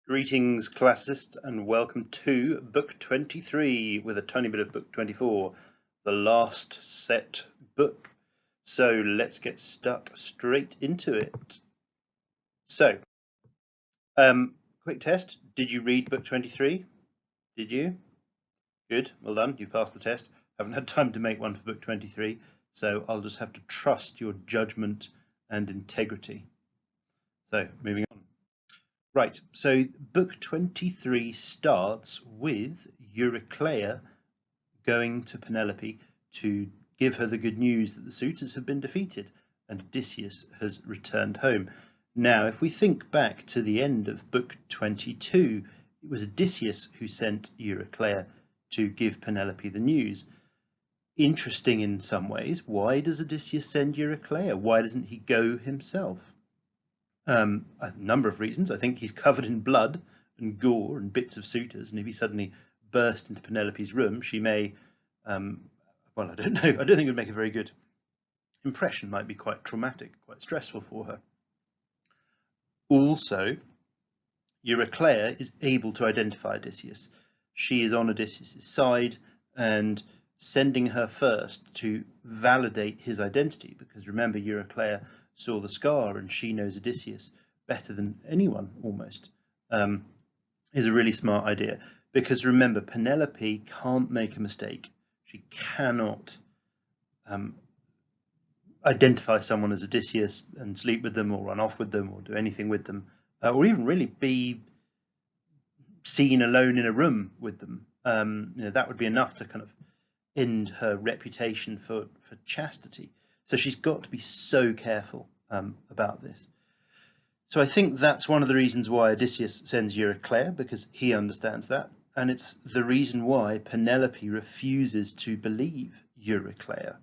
Greetings, classicists, and welcome to Book 23 with a tiny bit of Book 24, the last set book. So let's get stuck straight into it. So, quick test. Did you read Book 23? Did you? Good, well done. You passed the test. Haven't had time to make one for Book 23, so I'll just have to trust your judgment and integrity. So, moving on. Right, so book 23 starts with Eurycleia going to Penelope to give her the good news that the suitors have been defeated and Odysseus has returned home. Now, if we think back to the end of book 22, it was Odysseus who sent Eurycleia to give Penelope the news. Interesting in some ways. Why does Odysseus send Eurycleia? Why doesn't he go himself? A number of reasons. I think he's covered in blood and gore and bits of suitors, and if he suddenly burst into Penelope's room, she may, well, I don't know, I don't think it would make a very good impression. Might be quite traumatic, quite stressful for her. Also, Eurycleia is able to identify Odysseus. She is on Odysseus' side and sending her first to validate his identity, because remember, Eurycleia saw the scar and she knows Odysseus better than anyone almost, is a really smart idea. Because remember, Penelope can't make a mistake. She cannot identify someone as Odysseus and sleep with them or run off with them or do anything with them, or even really be seen alone in a room with them. That would be enough to kind of end her reputation for chastity. So she's got to be so careful about this. So I think that's one of the reasons why Odysseus sends Eurycleia, because he understands that. And it's the reason why Penelope refuses to believe Eurycleia.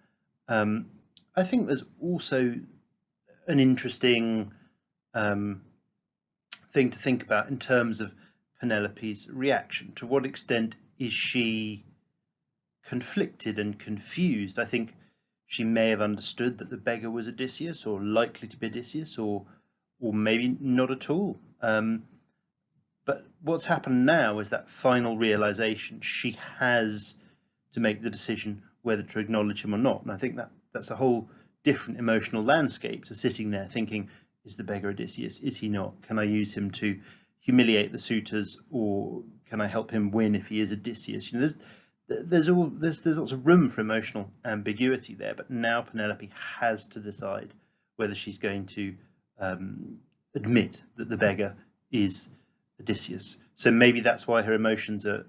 I think there's also an interesting thing to think about in terms of Penelope's reaction. To what extent is she conflicted and confused? I think she may have understood that the beggar was Odysseus, or likely to be Odysseus, or maybe not at all. But what's happened now is that final realization. She has to make the decision whether to acknowledge him or not. And I think that's a whole different emotional landscape to sitting there thinking, is the beggar Odysseus? Is he not? Can I use him to humiliate the suitors, or can I help him win if he is Odysseus? There's lots of room for emotional ambiguity there, but now Penelope has to decide whether she's going to admit that the beggar is Odysseus. So maybe that's why her emotions are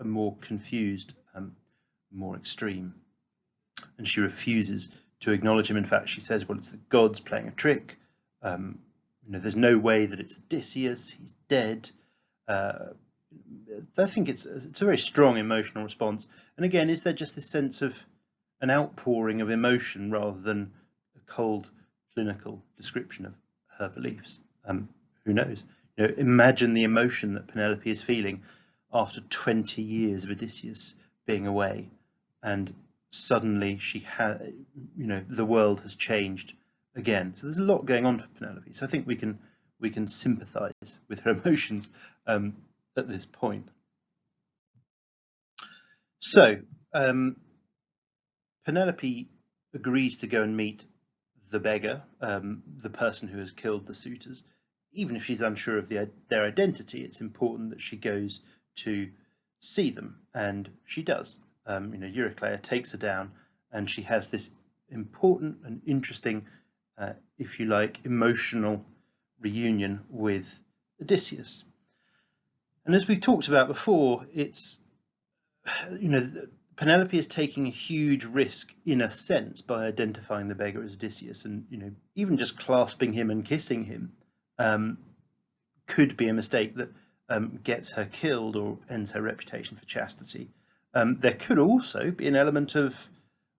more confused, more extreme, and she refuses to acknowledge him. In fact, she says, well, it's the gods playing a trick. There's no way that it's Odysseus. He's dead. I think it's a very strong emotional response. And again, is there just this sense of an outpouring of emotion rather than a cold clinical description of her beliefs? Who knows? Imagine the emotion that Penelope is feeling after 20 years of Odysseus being away, and suddenly the world has changed again. So there's a lot going on for Penelope. So I think we can sympathise with her emotions at this point. So Penelope agrees to go and meet the beggar, the person who has killed the suitors. Even if she's unsure of their identity, it's important that she goes to see them, and she does. Eurycleia takes her down, and she has this important and interesting, if you like, emotional reunion with Odysseus. And as we've talked about before, it's, Penelope is taking a huge risk in a sense by identifying the beggar as Odysseus, and even just clasping him and kissing him could be a mistake that gets her killed or ends her reputation for chastity. There could also be an element of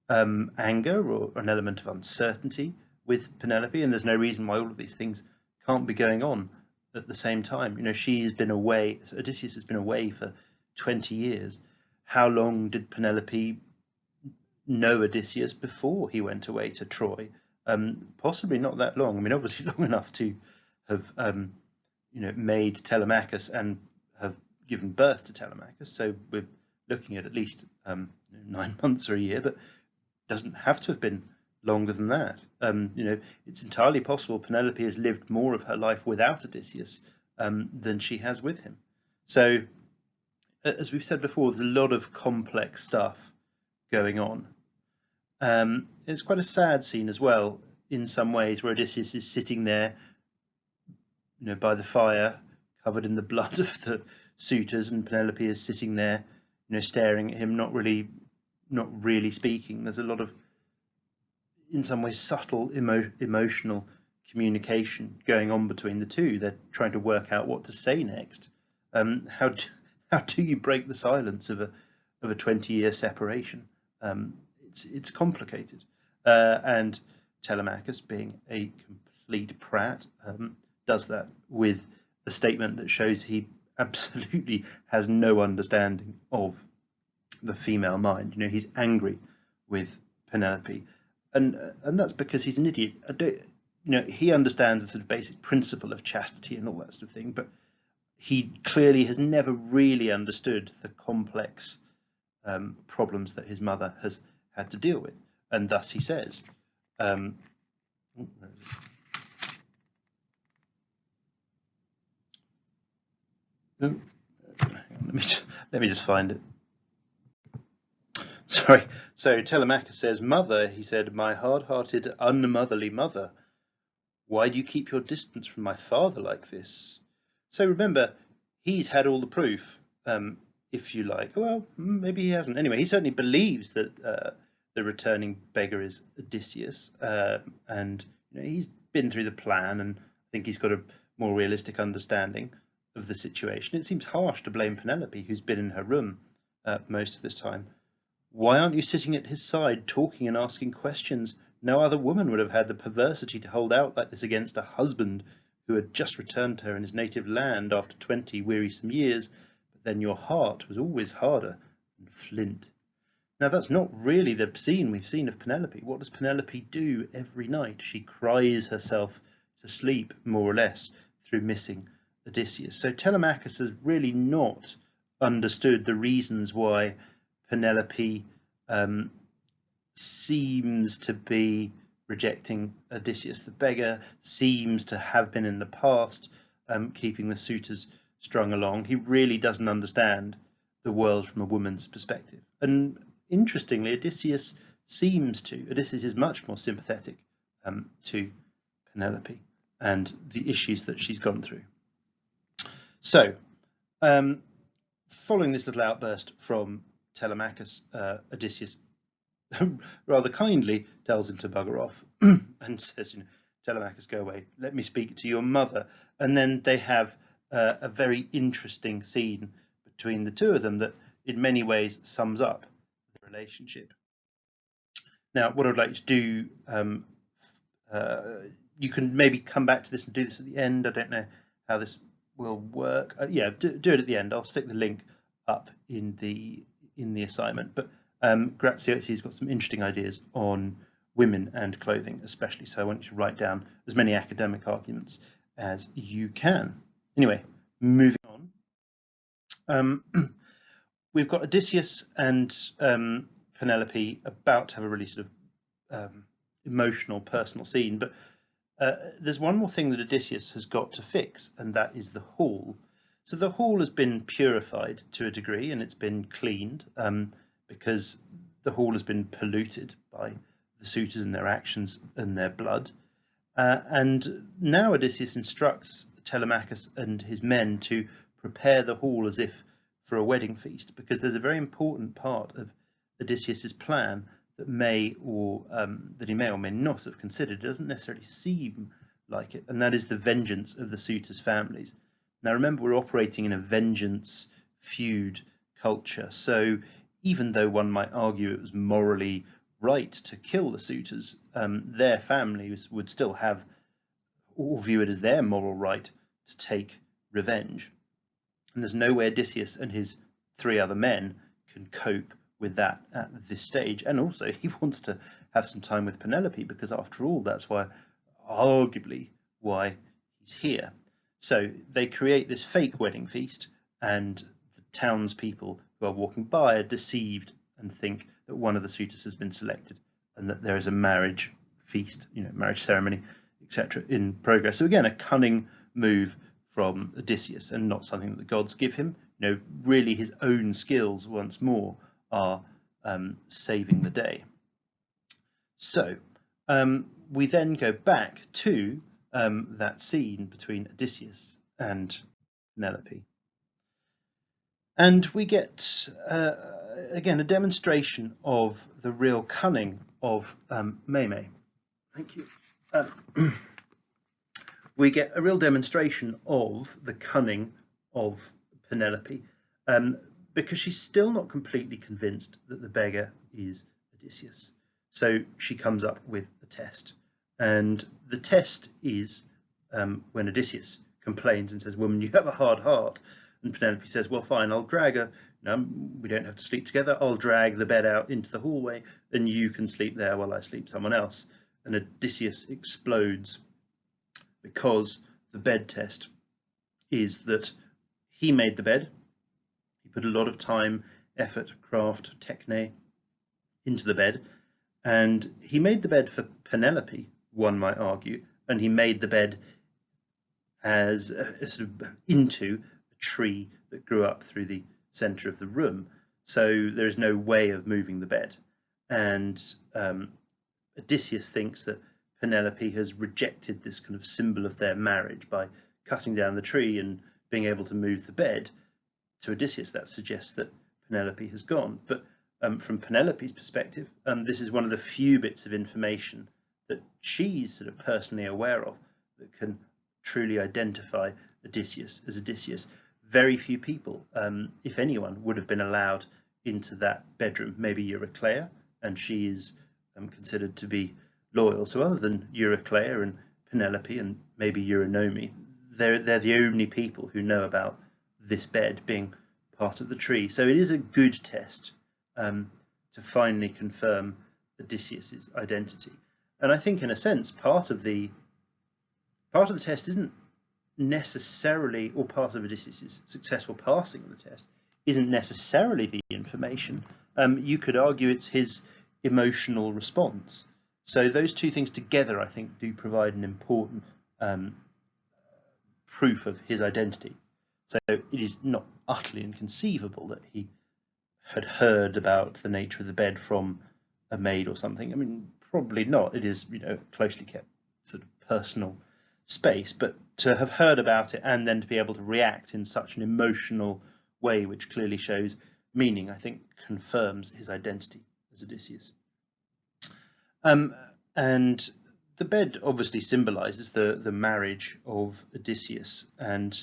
anger or an element of uncertainty with Penelope, and there's no reason why all of these things can't be going on at the same time. She's been away, Odysseus has been away for 20 years. How long did Penelope know Odysseus before he went away to Troy? Possibly not that long. Obviously long enough to have made Telemachus and have given birth to Telemachus. So we're looking at least 9 months or a year, but doesn't have to have been longer than that. It's entirely possible Penelope has lived more of her life without Odysseus than she has with him. So, as we've said before, there's a lot of complex stuff going on. It's quite a sad scene as well, in some ways, where Odysseus is sitting there, by the fire, covered in the blood of the suitors, and Penelope is sitting there, staring at him, not really speaking. There's a lot of, in some ways, subtle emotional communication going on between the two. They're trying to work out what to say next. How do you break the silence of a 20-year separation? It's complicated, and Telemachus, being a complete prat, does that with a statement that shows he absolutely has no understanding of the female mind. He's angry with Penelope, and that's because he's an idiot. He understands the sort of basic principle of chastity and all that sort of thing, but he clearly has never really understood the complex problems that his mother has had to deal with, and thus he says, let me just find it. Sorry. So Telemachus says, "Mother," he said, "my hard-hearted, unmotherly mother, why do you keep your distance from my father like this?" So remember, he's had all the proof, if you like. Well, maybe he hasn't. Anyway, he certainly believes that the returning beggar is Odysseus, and he's been through the plan, and I think he's got a more realistic understanding of the situation. It seems harsh to blame Penelope, who's been in her room most of this time. "Why aren't you sitting at his side, talking and asking questions? No other woman would have had the perversity to hold out like this against a husband who had just returned to her in his native land after 20 wearisome years. But then your heart was always harder than flint." Now, that's not really the scene we've seen of Penelope. What does Penelope do every night? She cries herself to sleep, more or less, through missing Odysseus. So Telemachus has really not understood the reasons why Penelope seems to be rejecting Odysseus. The beggar seems to have been in the past keeping the suitors strung along. He really doesn't understand the world from a woman's perspective. And interestingly, Odysseus is much more sympathetic to Penelope and the issues that she's gone through. So, following this little outburst from Telemachus, Odysseus rather kindly tells him to bugger off and says, "Telemachus, go away, let me speak to your mother." And then they have a very interesting scene between the two of them that in many ways sums up the relationship. Now, what I'd like you to do, you can maybe come back to this and do this at the end. I don't know how this will work. Yeah, do it at the end. I'll stick the link up in the assignment. But Graziosi's got some interesting ideas on women and clothing, especially. So I want you to write down as many academic arguments as you can. Anyway, moving on. We've got Odysseus and Penelope about to have a really sort of emotional, personal scene, but there's one more thing that Odysseus has got to fix, and that is the hall. So the hall has been purified to a degree, and it's been cleaned because the hall has been polluted by the suitors and their actions and their blood. And now Odysseus instructs Telemachus and his men to prepare the hall as if for a wedding feast, because there's a very important part of Odysseus's plan that he may or may not have considered. It doesn't necessarily seem like it, and that is the vengeance of the suitors' families. Now remember, we're operating in a vengeance feud culture, so even though one might argue it was morally right to kill the suitors, their families would still have, or view it as their moral right, to take revenge. And there's no way Odysseus and his 3 other men can cope with that at this stage. And also he wants to have some time with Penelope, because after all, that's arguably why he's here. So they create this fake wedding feast, and the townspeople who are walking by are deceived and think that one of the suitors has been selected and that there is a marriage feast, marriage ceremony, etc. in progress. So again, a cunning move from Odysseus, and not something that the gods give him. Really his own skills once more are saving the day. So we then go back to that scene between Odysseus and Penelope, and we get again a demonstration of the real cunning of Meme. Thank you. We get a real demonstration of the cunning of Penelope, because she's still not completely convinced that the beggar is Odysseus. So she comes up with a test, and the test is when Odysseus complains and says, "Woman, you have a hard heart," and Penelope says, "Well, fine, I'll drag her. We don't have to sleep together. I'll drag the bed out into the hallway, and you can sleep there while I sleep someone else." And Odysseus explodes, because the bed test is that he made the bed. He put a lot of time, effort, craft, techne into the bed, and he made the bed for Penelope, one might argue, and he made the bed as a sort of into a tree that grew up through the center of the room. So there is no way of moving the bed. And Odysseus thinks that Penelope has rejected this kind of symbol of their marriage by cutting down the tree and being able to move the bed. To Odysseus, that suggests that Penelope has gone. But from Penelope's perspective, this is one of the few bits of information that she's sort of personally aware of that can truly identify Odysseus as Odysseus. Very few people, if anyone, would have been allowed into that bedroom. Maybe Eurycleia, and she is considered to be loyal. So other than Eurycleia and Penelope and maybe Eurynome, they're the only people who know about this bed being part of the tree. So it is a good test to finally confirm Odysseus's identity. And I think, in a sense, part of the test isn't necessarily, or part of Odysseus's successful passing of the test isn't necessarily the information. You could argue it's his emotional response. So those two things together, I think, do provide an important proof of his identity. So it is not utterly inconceivable that he had heard about the nature of the bed from a maid or something. I mean, probably not. It is, closely kept sort of personal space, but to have heard about it and then to be able to react in such an emotional way, which clearly shows meaning, I think confirms his identity as Odysseus. And the bed obviously symbolizes the marriage of Odysseus and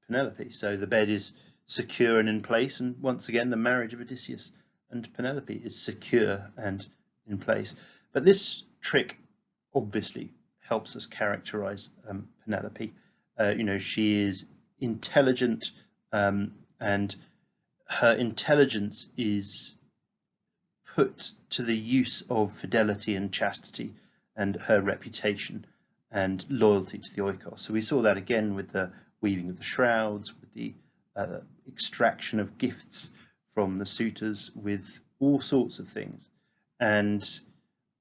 Penelope. So the bed is secure and in place, and once again the marriage of Odysseus and Penelope is secure and in place. But this trick obviously helps us characterize Penelope. She is intelligent, and her intelligence is put to the use of fidelity and chastity and her reputation and loyalty to the oikos. So we saw that again with the weaving of the shrouds, with the extraction of gifts from the suitors, with all sorts of things. And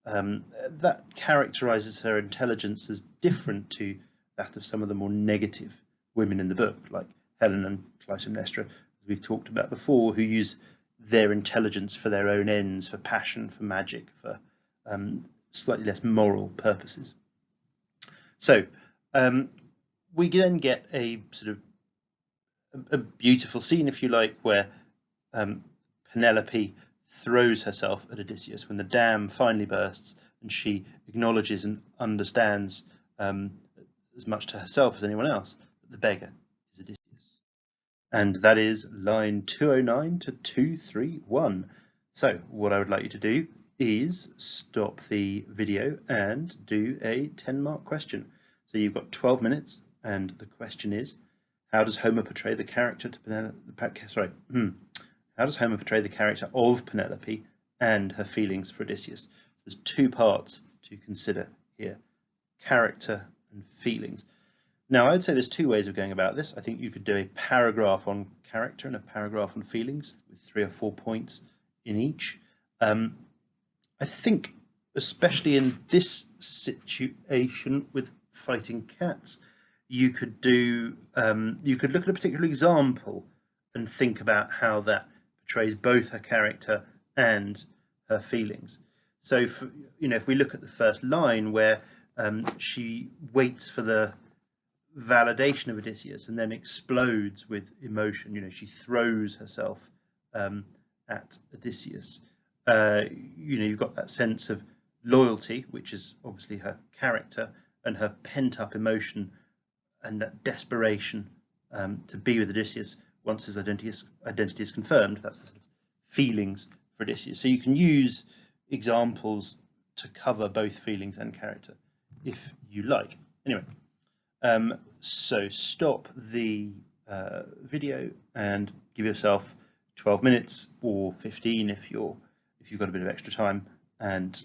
that characterizes her intelligence as different to that of some of the more negative women in the book, like Helen and Clytemnestra, as we've talked about before, who use their intelligence for their own ends, for passion, for magic, for slightly less moral purposes. So we then get a sort of a beautiful scene, if you like, where Penelope throws herself at Odysseus when the dam finally bursts, and she acknowledges and understands as much to herself as anyone else that the beggar is Odysseus. And that is line 209 to 231. So what I would like you to do is stop the video and do a 10-mark question. So you've got 12 minutes, and the question is, how does Homer portray the character to Penelope? How does Homer portray the character of Penelope and her feelings for Odysseus? So there's two parts to consider here: character and feelings. Now, I'd say there's two ways of going about this. I think you could do a paragraph on character and a paragraph on feelings with 3 or 4 points in each. I think, especially in this situation with fighting cats, you could do you could look at a particular example and think about how that portrays both her character and her feelings. So, if we look at the first line where she waits for the validation of Odysseus and then explodes with emotion, she throws herself at Odysseus. You've got that sense of loyalty, which is obviously her character, and her pent-up emotion and that desperation to be with Odysseus once his identity is confirmed. That's the sort of feelings for Odysseus. So you can use examples to cover both feelings and character if you like. Anyway, so stop the video and give yourself 12 minutes or 15 if you've got a bit of extra time, and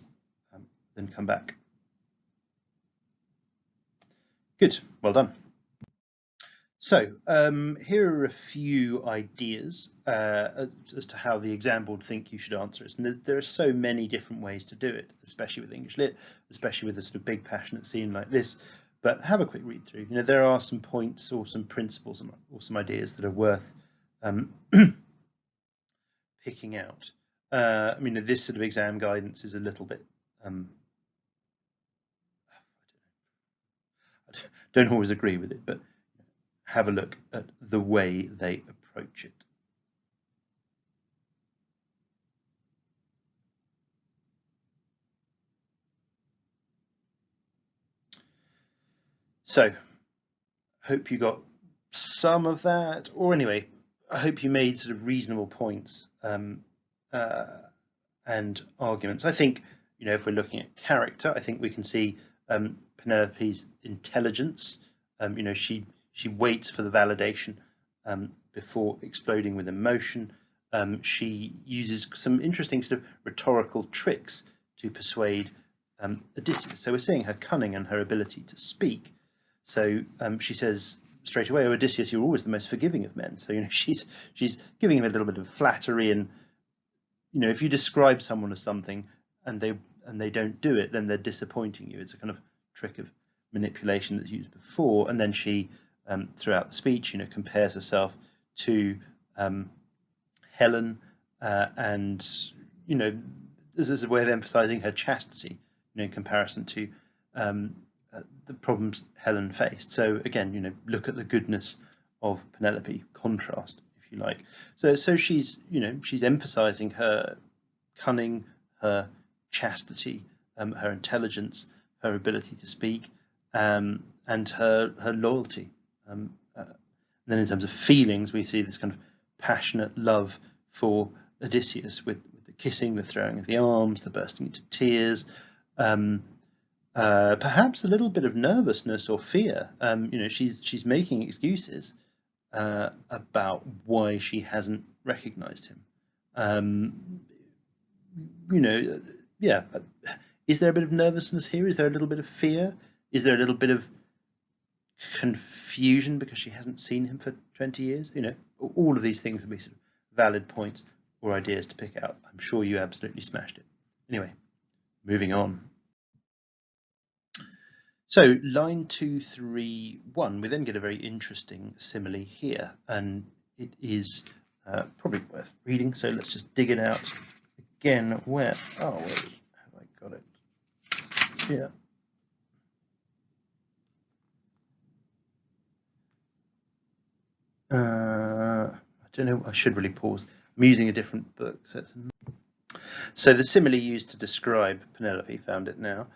then come back. Good, well done. So here are a few ideas as to how the exam board think you should answer it. And there are so many different ways to do it, especially with English Lit, especially with a sort of big passionate scene like this. But have a quick read through. There are some points or some principles or some ideas that are worth picking out. This sort of exam guidance is a little bit I don't always agree with it, but have a look at the way they approach it. So, hope you got some of that, or anyway, I hope you made sort of reasonable points and arguments. I think, if we're looking at character, I think we can see Penelope's intelligence. She waits for the validation before exploding with emotion. She uses some interesting sort of rhetorical tricks to persuade Odysseus. So we're seeing her cunning and her ability to speak. So she says straight away, "Oh, Odysseus, you're always the most forgiving of men." So she's giving him a little bit of flattery, and if you describe someone as something and they don't do it, then they're disappointing you. It's a kind of trick of manipulation that's used before. And then she throughout the speech, compares herself to Helen, and this is a way of emphasizing her chastity, in comparison to the problems Helen faced. So again, look at the goodness of Penelope, contrast, if you like. So she's emphasizing her cunning, her chastity, her intelligence, her ability to speak, and her loyalty. Then in terms of feelings, we see this kind of passionate love for Odysseus with the kissing, the throwing of the arms, the bursting into tears, perhaps a little bit of nervousness or fear. She's making excuses about why she hasn't recognized him. Yeah. Is there a bit of nervousness here? Is there a little bit of fear? Is there a little bit of confusion because she hasn't seen him for 20 years? All of these things would be sort of valid points or ideas to pick out. I'm sure you absolutely smashed it. Anyway, moving on. So line 2, 3, 1, we then get a very interesting simile here, and it is probably worth reading. So let's just dig it out again. Where are we? Have I got it? Yeah. I don't know. I should really pause. I'm using a different book. So the simile used to describe Penelope, found it now.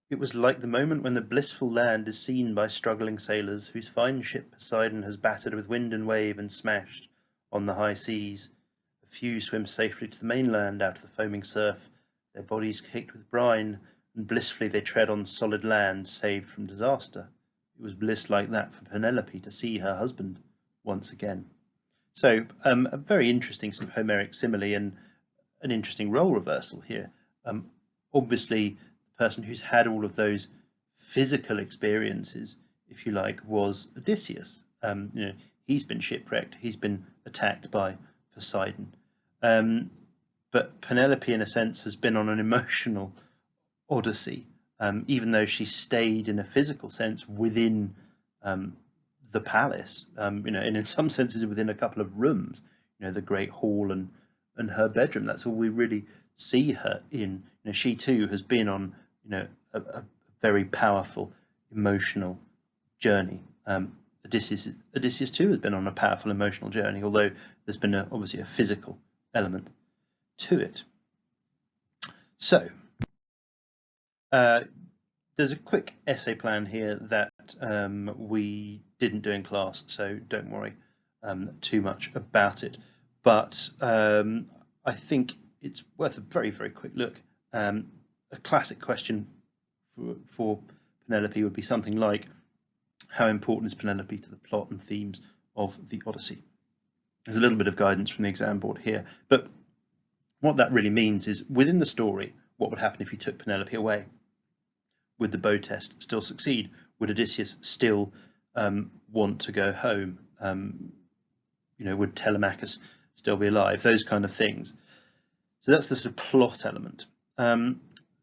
It was like the moment when the blissful land is seen by struggling sailors, whose fine ship Poseidon has battered with wind and wave and smashed on the high seas. A few swim safely to the mainland out of the foaming surf, their bodies caked with brine, and blissfully they tread on solid land, saved from disaster. It was bliss like that for Penelope to see her husband once again. So a very interesting sort of Homeric simile and an interesting role reversal here. Obviously, the person who's had all of those physical experiences if you like, was Odysseus. You know, he's been shipwrecked, he's been attacked by Poseidon. But Penelope, in a sense, has been on an emotional odyssey, even though she stayed in a physical sense within the palace, you know, and in some senses within a couple of rooms, you know, the great hall and her bedroom. That's all we really see her in. You know, she too has been on, you know, a very powerful emotional journey. Odysseus too has been on a powerful emotional journey, although there's been obviously a physical element to it. So there's a quick essay plan here that we didn't do in class, so don't worry too much about it. But I think it's worth a very, very quick look. A classic question for Penelope would be something like, how important is Penelope to the plot and themes of the Odyssey? There's a little bit of guidance from the exam board here, but what that really means is, within the story, what would happen if you took Penelope away? Would the bow test still succeed? Would Odysseus still want to go home? You know, would Telemachus still be alive? Those kind of things. So that's the sort of plot element.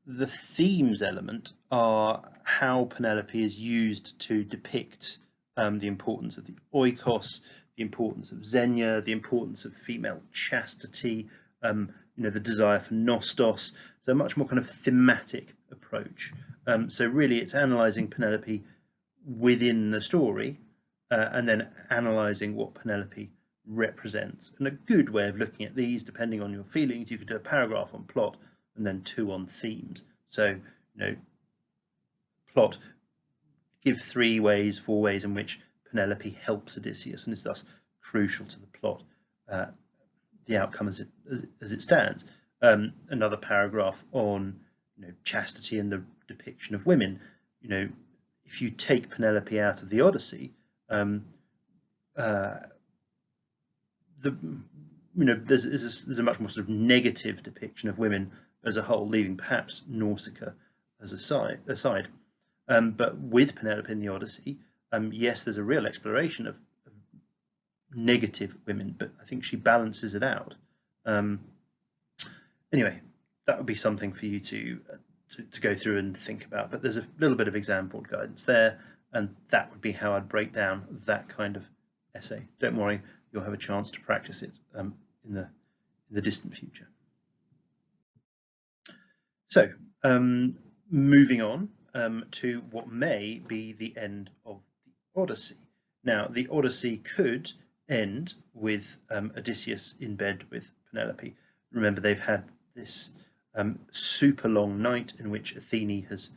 The themes element are how Penelope is used to depict the importance of the oikos, the importance of Xenia, the importance of female chastity, you know, the desire for nostos. So a much more kind of thematic approach. So really it's analysing Penelope within the story and then analysing what Penelope represents. And a good way of looking at these, depending on your feelings, you could do a paragraph on plot and then 2 on themes. So, you know, plot, give 3 ways, 4 ways in which Penelope helps Odysseus and is thus crucial to the plot, the outcome as it stands. Another paragraph on, you know, chastity and the depiction of women. You know, if you take Penelope out of the Odyssey, you know, there's a much more sort of negative depiction of women as a whole, leaving perhaps Nausicaa as a side. But with Penelope in the Odyssey, yes, there's a real exploration of negative women, but I think she balances it out. Anyway, that would be something for you to go through and think about. But there's a little bit of exam board guidance there, and that would be how I'd break down that kind of essay. Don't worry, you'll have a chance to practice it in the distant future. So moving on to what may be the end of the Odyssey. Now, the Odyssey could end with Odysseus in bed with Penelope. Remember, they've had this super long night in which Athene has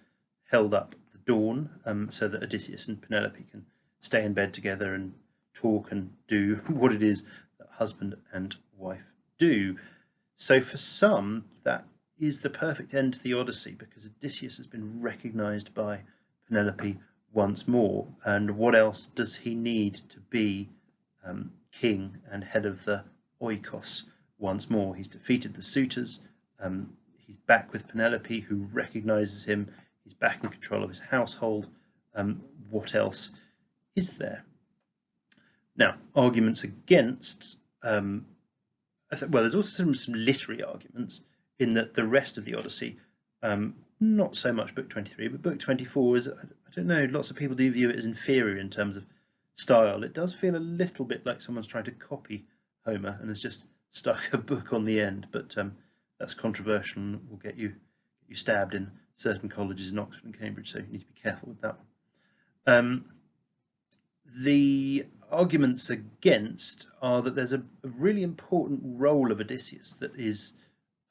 held up the dawn so that Odysseus and Penelope can stay in bed together and talk and do what it is that husband and wife do. So for some, that is the perfect end to the Odyssey, because Odysseus has been recognised by Penelope once more. And what else does he need to be king and head of the Oikos once more? He's defeated the suitors. He's back with Penelope, who recognises him. He's back in control of his household. What else is there? Now, arguments against, well, there's also some literary arguments in that the rest of the Odyssey, not so much Book 23, but Book 24 is, I don't know, lots of people do view it as inferior in terms of style. It does feel a little bit like someone's trying to copy Homer and has just stuck a book on the end, but that's controversial and will get you stabbed in certain colleges in Oxford and Cambridge, so you need to be careful with that one. The arguments against are that there's a really important role of Odysseus that is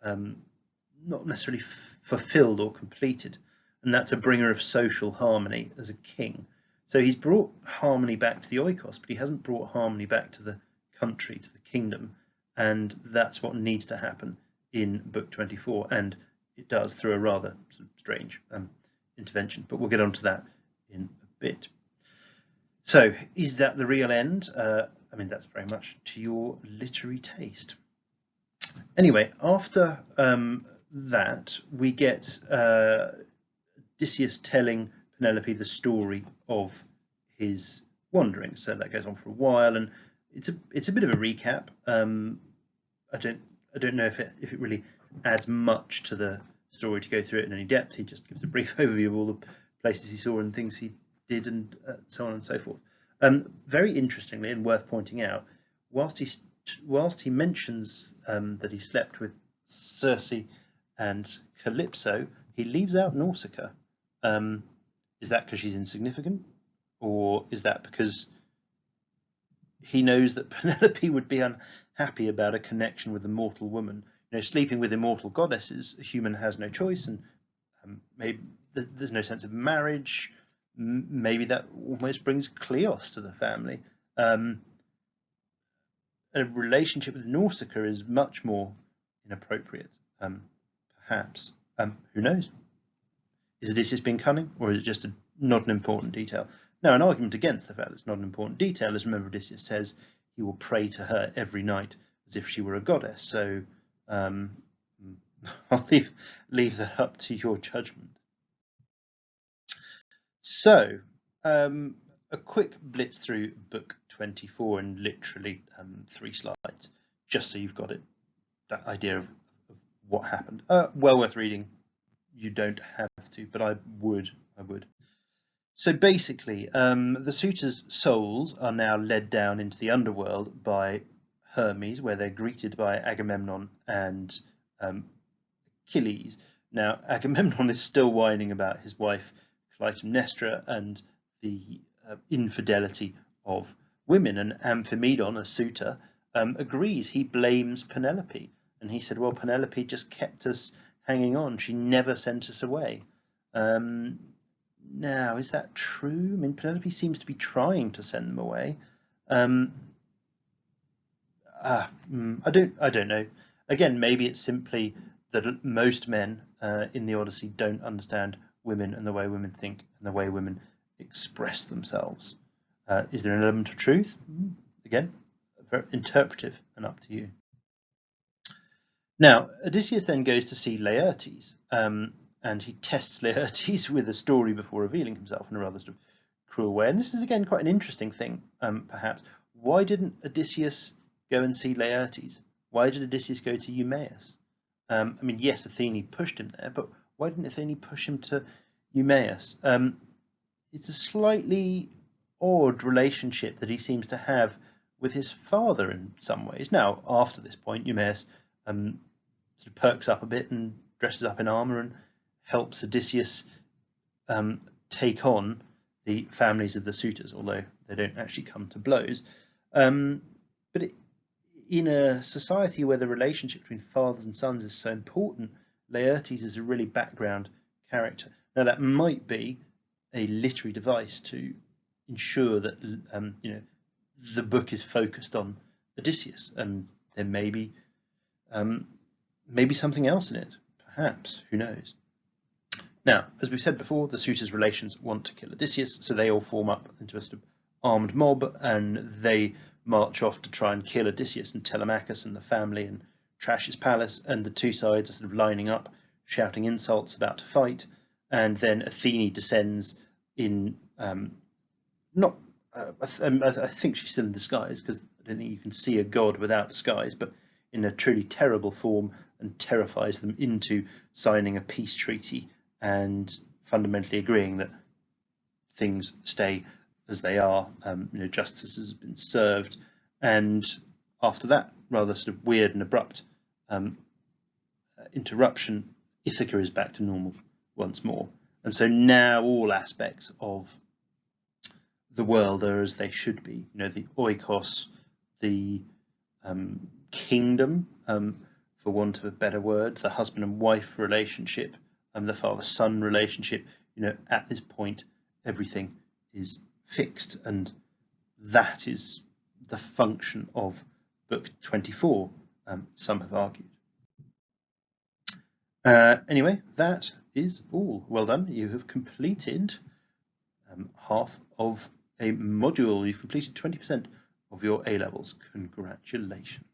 not necessarily fulfilled or completed, and that's a bringer of social harmony as a king. So he's brought harmony back to the Oikos, but he hasn't brought harmony back to the country, to the kingdom, and that's what needs to happen in Book 24, and it does through a rather sort of strange intervention, but we'll get onto that in a bit. So is that the real end? I mean, that's very much to your literary taste. Anyway, after that, we get Odysseus telling Penelope the story of his wanderings. So that goes on for a while, and it's a bit of a recap. I don't know if it really adds much to the story to go through it in any depth. He just gives a brief overview of all the places he saw and things he did, and so on and so forth. Very interestingly, and worth pointing out, whilst he mentions that he slept with Circe and Calypso, he leaves out Nausicaa. Is that because she's insignificant, or is that because he knows that Penelope would be unhappy about a connection with a mortal woman? You know, sleeping with immortal goddesses, a human has no choice, and maybe there's no sense of marriage. Maybe that almost brings Kleos to the family. A relationship with Nausicaa is much more inappropriate, perhaps. Who knows? Is Odysseus being cunning, or is it just not an important detail? Now, an argument against the fact that it's not an important detail is, remember, Odysseus says he will pray to her every night as if she were a goddess. So I'll leave that up to your judgment. So a quick blitz through book 24 in literally 3 slides, just so you've got it, that idea of what happened. Well worth reading. You don't have to, but I would. So basically, the suitors' souls are now led down into the underworld by Hermes, where they're greeted by Agamemnon and Achilles. Now, Agamemnon is still whining about his wife Clytemnestra and the infidelity of women, and Amphimedon, a suitor, agrees. He blames Penelope, and he said, well, Penelope just kept us hanging on. She never sent us away. Now, is that true? I mean, Penelope seems to be trying to send them away. I don't know. Again, maybe it's simply that most men in the Odyssey don't understand women and the way women think and the way women express themselves. Is there an element of truth? Again, very interpretive and up to you. Now, Odysseus then goes to see Laertes, and he tests Laertes with a story before revealing himself in a rather sort of cruel way. And this is, again, quite an interesting thing, perhaps. Why didn't Odysseus go and see Laertes? Why did Odysseus go to Eumaeus? I mean, yes, Athene pushed him there, but why didn't Athene push him to Eumaeus? It's a slightly odd relationship that he seems to have with his father in some ways. Now, after this point, Eumaeus sort of perks up a bit and dresses up in armour and helps Odysseus take on the families of the suitors, although they don't actually come to blows. But in a society where the relationship between fathers and sons is so important, Laertes is a really background character. Now, that might be a literary device to ensure that the book is focused on Odysseus, and there may be maybe something else in it, perhaps. Who knows? Now, as we've said before, the suitors' relations want to kill Odysseus, so they all form up into a sort of armed mob, and they march off to try and kill Odysseus and Telemachus and the family and trash his palace, and the two sides are sort of lining up, shouting insults, about to fight. And then Athene descends in I think she's still in disguise, because I don't think you can see a god without disguise, but in a truly terrible form, and terrifies them into signing a peace treaty and fundamentally agreeing that things stay as they are. Justice has been served, and after that rather sort of weird and abrupt interruption, Ithaca is back to normal once more. And so now all aspects of the world are as they should be. The oikos, the kingdom, for want of a better word, the husband and wife relationship, the father-son relationship. At this point, everything is fixed, and that is the function of book 24, some have argued. Anyway, that is all. Well done. You have completed half of a module. You've completed 20% of your A-levels. Congratulations.